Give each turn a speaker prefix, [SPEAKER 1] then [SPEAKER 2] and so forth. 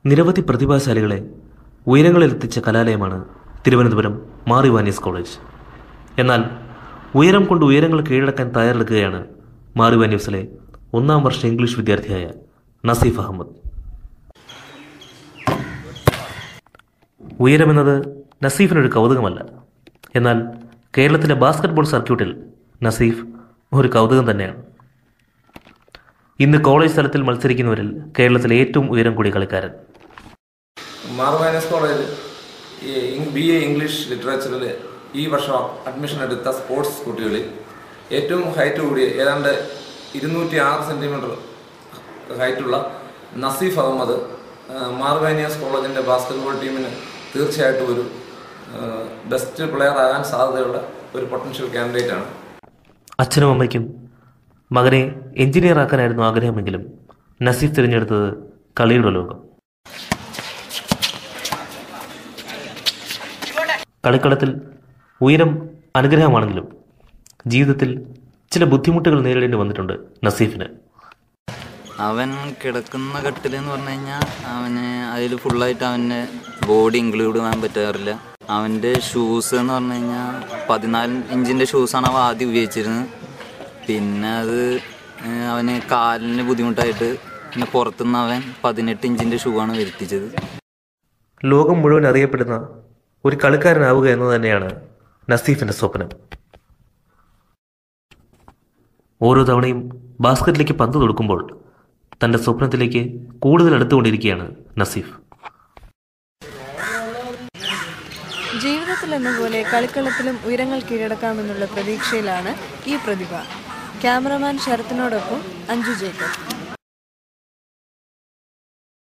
[SPEAKER 1] നിരവധി പ്രതിഭാശാലികളെ ഉയരങ്ങളിലെത്തിച്ച കലാലയമാണ് തിരുവനന്തപുരം മാർ ഇവാനിയസ് കോളേജ്. എന്നാൽ ഉയരം കൊണ്ട് ഉയരങ്ങൾ കീഴടക്കാൻ തയ്യാറെടുക്കുകയാണ് മാർ ഇവാനിയസിലെ 1ാം വർഷ ഇംഗ്ലീഷ് വിദ്യാർത്ഥിയായ നസീഫ് അഹമ്മദ്. ഉയരമെന്നത് നസീഫിനൊരു കൗതുകമല്ല. എന്നാൽ കേരളത്തിലെ ബാസ്കറ്റ്ബോൾ സർക്യൂട്ടിൽ നസീഫ് ഒരു കൗതുകം തന്നെയാണ്. ഇന്ന് കോളേജ് തലത്തിൽ മത്സരിക്കുന്നവരിൽ കേരളത്തിലെ ഏറ്റവും ഉയരം കൂടിയ കളിക്കാരൻ.
[SPEAKER 2] മാർ ഇവാനിയസ് കോളേജിൽ BA ഇംഗ്ലീഷ് ലിറ്ററേച്ചറിൽ ഈ വർഷം അഡ്മിഷൻ എടുത്ത സ്പോർട്സ് കുട്ടികളിൽ ഏറ്റവും ഹൈറ്റ് കൂടിയ ഏതാണ്ട് 206 സെൻറ്റിമീറ്റർ ഹൈറ്റുള്ള നസീഫ് അഹമ്മദ് മാർ ഇവാനിയസ് കോളേജിൻ്റെ ബാസ്കറ്റ്ബോൾ ടീമിന് തീർച്ചയായിട്ടും ഒരു ബെസ്റ്റ് പ്ലെയർ ആകാൻ സാധ്യതയുള്ള ഒരു പൊട്ടൻഷ്യൽ കാൻഡിഡേറ്റ് ആണ്.
[SPEAKER 1] അച്ഛനും അമ്മയ്ക്കും മകനെ എഞ്ചിനീയർ ആക്കാനായിരുന്നു ആഗ്രഹമെങ്കിലും നസീഫ് തിരഞ്ഞെടുത്തത് കളിയുടെ ലോകം. കളിക്കളത്തിൽ ഉയരം അനുഗ്രഹമാണെങ്കിലും ജീവിതത്തിൽ ചില ബുദ്ധിമുട്ടുകൾ നേരിടേണ്ടി വന്നിട്ടുണ്ട് നസീഫിന്.
[SPEAKER 3] അവൻ കിടക്കുന്ന കട്ടിലെന്ന് പറഞ്ഞു കഴിഞ്ഞാൽ അവന് അതിൽ ഫുള്ളായിട്ട് അവൻ്റെ ബോഡി ഇൻക്ലൂഡ് ചെയ്യാൻ പറ്റാറില്ല. അവൻ്റെ ഷൂസ് എന്ന് പറഞ്ഞു കഴിഞ്ഞാൽ 14 ഇഞ്ചിൻ്റെ ഷൂസാണ് അവൻ ആദ്യം ഉപയോഗിച്ചിരുന്നത്. പിന്നെ അത് അവന് കാലിന് ബുദ്ധിമുട്ടായിട്ട് പിന്നെ പുറത്തുനിന്ന് അവൻ 18 ഇഞ്ചിൻ്റെ ഷൂ ആണ് വരുത്തിച്ചത്.
[SPEAKER 1] ലോകം മുഴുവൻ അറിയപ്പെടുന്ന ഒരു കളിക്കാരനാവുക എന്നത് തന്നെയാണ് നസീഫിൻ്റെ സ്വപ്നം. ഓരോ തവണയും ബാസ്കറ്റിലേക്ക് പന്ത് തൊടുക്കുമ്പോൾ തൻ്റെ സ്വപ്നത്തിലേക്ക് കൂടുതൽ അടുത്തുകൊണ്ടിരിക്കുകയാണ് നസീഫ്.
[SPEAKER 4] ജീവിതത്തിലെന്ന പോലെ കളിക്കളത്തിലും ഉയരങ്ങൾ കീഴടക്കാമെന്നുള്ള പ്രതീക്ഷയിലാണ് ഈ പ്രതിഭ. ക്യാമറമാൻ ശരത്തിനോടൊപ്പം അഞ്ജു ജേക്കബ്.